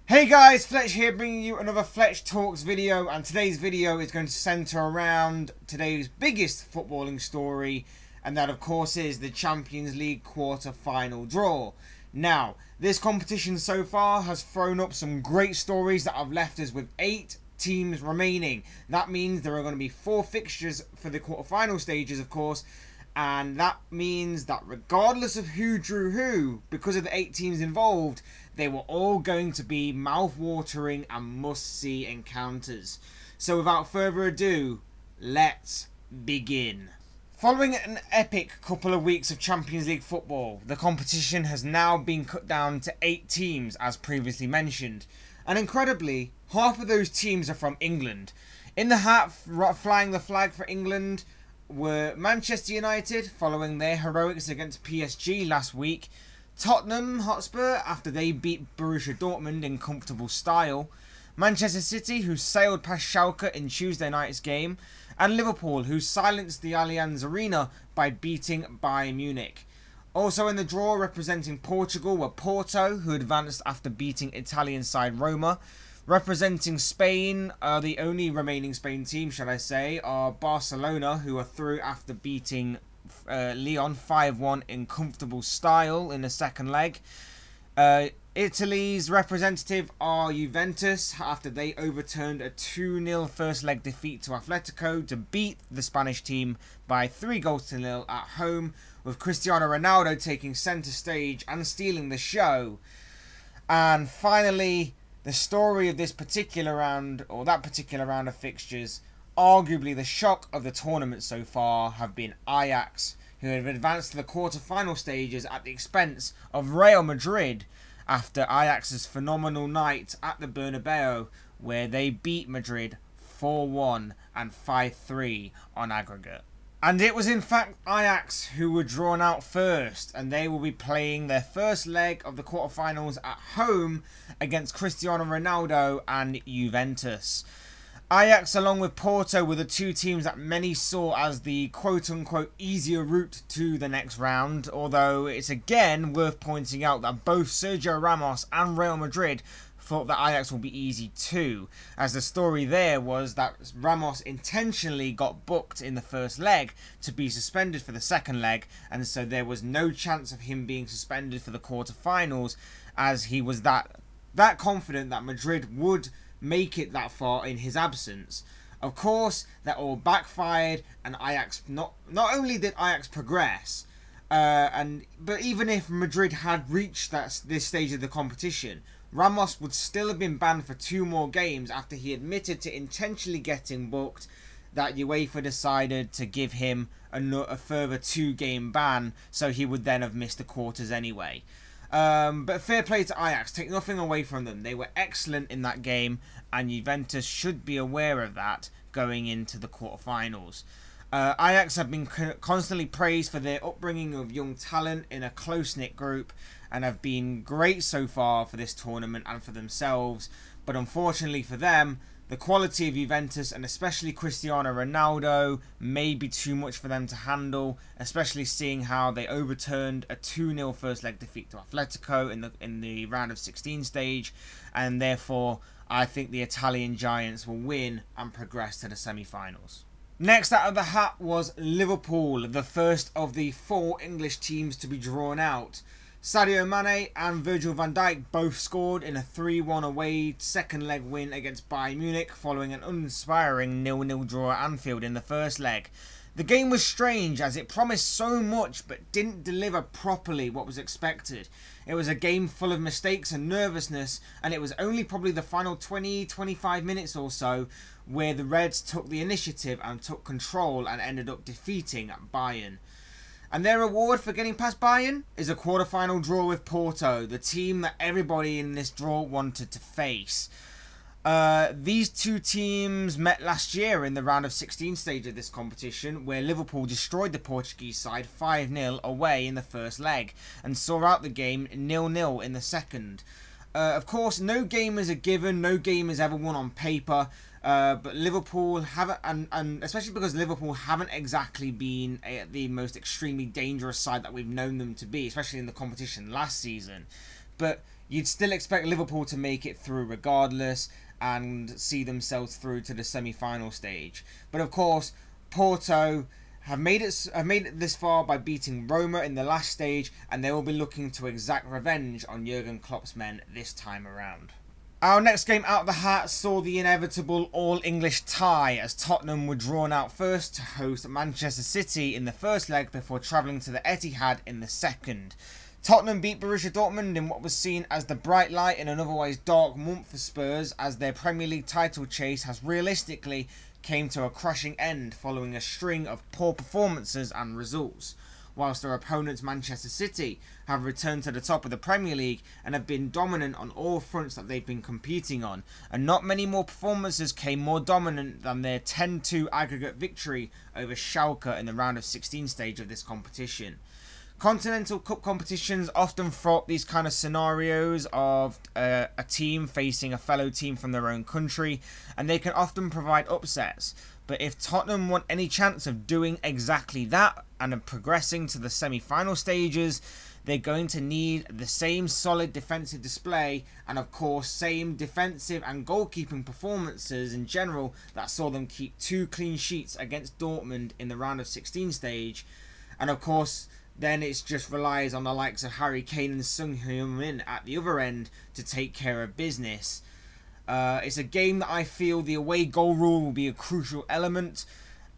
Hey guys, Fletch here bringing you another Fletch Talks video, and today's video is going to centre around today's biggest footballing story, and that of course is the Champions League quarter-final draw. Now, this competition so far has thrown up some great stories that have left us with 8 teams remaining. That means there are going to be 4 fixtures for the quarter-final stages, of course, and that means that regardless of who drew who, because of the 8 teams involved, they were all going to be mouth-watering and must-see encounters. So without further ado, let's begin. Following an epic couple of weeks of Champions League football, the competition has now been cut down to 8 teams as previously mentioned. And incredibly, half of those teams are from England. In the hat, flying the flag for England, were Manchester United following their heroics against PSG last week, Tottenham Hotspur after they beat Borussia Dortmund in comfortable style, Manchester City who sailed past Schalke in Tuesday night's game, and Liverpool who silenced the Allianz Arena by beating Bayern Munich. Also in the draw representing Portugal were Porto who advanced after beating Italian side Roma. Representing Spain, the only remaining Spain team, shall I say, are Barcelona, who are through after beating Lyon 5-1 in comfortable style in the second leg. Italy's representative are Juventus, after they overturned a 2-0 first leg defeat to Atletico to beat the Spanish team by 3-0 at home, with Cristiano Ronaldo taking centre stage and stealing the show. And finally, the story of this particular round, or that particular round of fixtures, arguably the shock of the tournament so far, have been Ajax, who have advanced to the quarter-final stages at the expense of Real Madrid after Ajax's phenomenal night at the Bernabeu, where they beat Madrid 4-1 and 5-3 on aggregate. And it was in fact Ajax who were drawn out first, and they will be playing their first leg of the quarterfinals at home against Cristiano Ronaldo and Juventus. Ajax along with Porto were the 2 teams that many saw as the quote-unquote easier route to the next round, although it's again worth pointing out that both Sergio Ramos and Real Madrid thought that Ajax will be easy too, as the story there was that Ramos intentionally got booked in the first leg to be suspended for the second leg, and so there was no chance of him being suspended for the quarterfinals, as he was that confident that Madrid would make it that far in his absence. Of course, that all backfired, and Ajax not only did Ajax progress, but even if Madrid had reached this stage of the competition, Ramos would still have been banned for 2 more games after he admitted to intentionally getting booked, that UEFA decided to give him a further 2-game ban, so he would then have missed the quarters anyway. But fair play to Ajax, take nothing away from them. They were excellent in that game, and Juventus should be aware of that going into the quarterfinals. Ajax have been constantly praised for their upbringing of young talent in a close-knit group, and have been great so far for this tournament and for themselves, but unfortunately for them, the quality of Juventus and especially Cristiano Ronaldo may be too much for them to handle, especially seeing how they overturned a 2-0 first leg defeat to Atletico in the round of 16 stage, and therefore I think the Italian Giants will win and progress to the semi-finals. Next out of the hat was Liverpool, the first of the 4 English teams to be drawn out. Sadio Mane and Virgil van Dijk both scored in a 3-1 away second leg win against Bayern Munich following an uninspiring 0-0 draw at Anfield in the first leg. The game was strange as it promised so much but didn't deliver properly what was expected. It was a game full of mistakes and nervousness, and it was only probably the final 20-25 minutes or so where the Reds took the initiative and took control and ended up defeating Bayern. And their reward for getting past Bayern is a quarter-final draw with Porto, the team that everybody in this draw wanted to face. These 2 teams met last year in the round of 16 stage of this competition, where Liverpool destroyed the Portuguese side 5-0 away in the first leg and saw out the game 0-0 in the second. Of course, no game is a given, no game is ever won on paper, but Liverpool haven't, and especially because Liverpool haven't exactly been the most extremely dangerous side that we've known them to be, especially in the competition last season. But you'd still expect Liverpool to make it through regardless and see themselves through to the semi-final stage. But of course, Porto have made it this far by beating Roma in the last stage, and they will be looking to exact revenge on Jurgen Klopp's men this time around. Our next game out of the hat saw the inevitable all-English tie as Tottenham were drawn out first to host Manchester City in the first leg before travelling to the Etihad in the second. Tottenham beat Borussia Dortmund in what was seen as the bright light in an otherwise dark month for Spurs, as their Premier League title chase has realistically came to a crushing end following a string of poor performances and results, whilst their opponents Manchester City have returned to the top of the Premier League and have been dominant on all fronts that they've been competing on, and not many more performances came more dominant than their 10-2 aggregate victory over Schalke in the round of 16 stage of this competition. Continental Cup competitions often fraught these kind of scenarios of a team facing a fellow team from their own country, and they can often provide upsets. But if Tottenham want any chance of doing exactly that and of progressing to the semi-final stages, they're going to need the same solid defensive display and of course same defensive and goalkeeping performances in general that saw them keep 2 clean sheets against Dortmund in the round of 16 stage. And of course, then it just relies on the likes of Harry Kane and Son Heung-min at the other end to take care of business. It's a game that I feel the away goal rule will be a crucial element.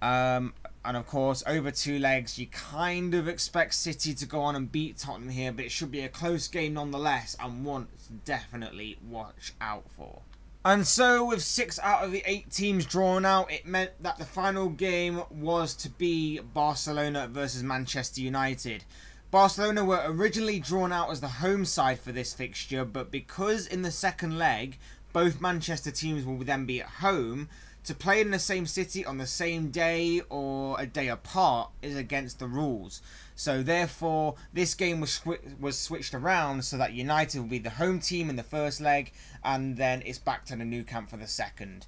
And of course, over 2 legs, you kind of expect City to go on and beat Tottenham here, but it should be a close game nonetheless, and one to definitely watch out for. And so, with 6 out of the 8 teams drawn out, it meant that the final game was to be Barcelona versus Manchester United. Barcelona were originally drawn out as the home side for this fixture, but because in the second leg, both Manchester teams will then be at home, to play in the same city on the same day or a day apart is against the rules. So therefore, this game was switched around so that United will be the home team in the first leg, and then it's back to the Nou Camp for the second.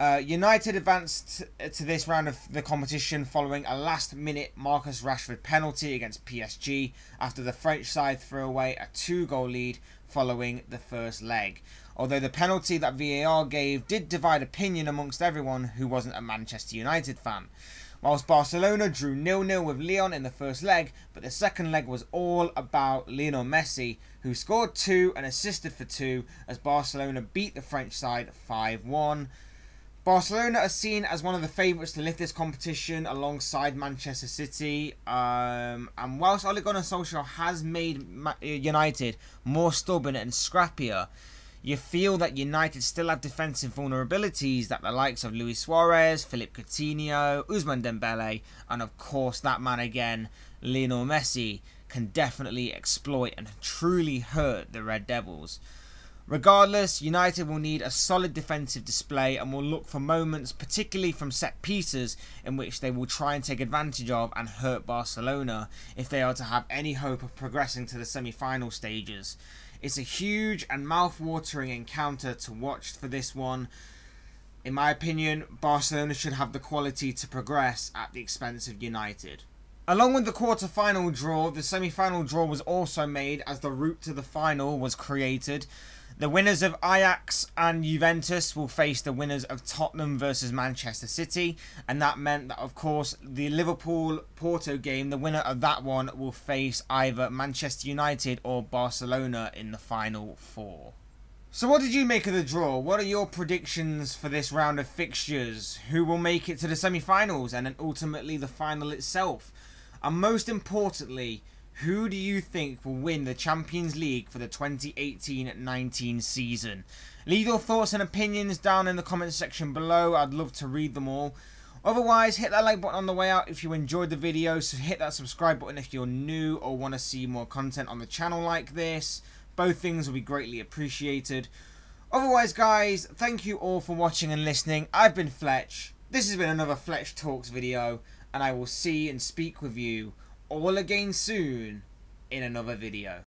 United advanced to this round of the competition following a last-minute Marcus Rashford penalty against PSG after the French side threw away a 2-goal lead following the first leg. Although the penalty that VAR gave did divide opinion amongst everyone who wasn't a Manchester United fan. Whilst Barcelona drew 0-0 with Lyon in the first leg, but the second leg was all about Lionel Messi, who scored 2 and assisted for 2 as Barcelona beat the French side 5-1. Barcelona are seen as one of the favourites to lift this competition alongside Manchester City, and whilst Ole Gunnar Solskjaer has made United more stubborn and scrappier, you feel that United still have defensive vulnerabilities that the likes of Luis Suarez, Philippe Coutinho, Ousmane Dembele, and of course that man again, Lionel Messi, can definitely exploit and truly hurt the Red Devils. Regardless, United will need a solid defensive display and will look for moments, particularly from set pieces, in which they will try and take advantage of and hurt Barcelona if they are to have any hope of progressing to the semi-final stages. It's a huge and mouth-watering encounter to watch for this one. In my opinion, Barcelona should have the quality to progress at the expense of United. Along with the quarter-final draw, the semi-final draw was also made as the route to the final was created. The winners of Ajax and Juventus will face the winners of Tottenham versus Manchester City, and that meant that, of course, the Liverpool-Porto game, the winner of that one will face either Manchester United or Barcelona in the final 4. So what did you make of the draw? What are your predictions for this round of fixtures? Who will make it to the semi-finals and then ultimately the final itself? And most importantly, who do you think will win the Champions League for the 2018-19 season? Leave your thoughts and opinions down in the comments section below. I'd love to read them all. Otherwise, hit that like button on the way out if you enjoyed the video. So hit that subscribe button if you're new or want to see more content on the channel like this. Both things will be greatly appreciated. Otherwise, guys, thank you all for watching and listening. I've been Fletch. This has been another Fletch Talks video. And I will see and speak with you all again soon in another video.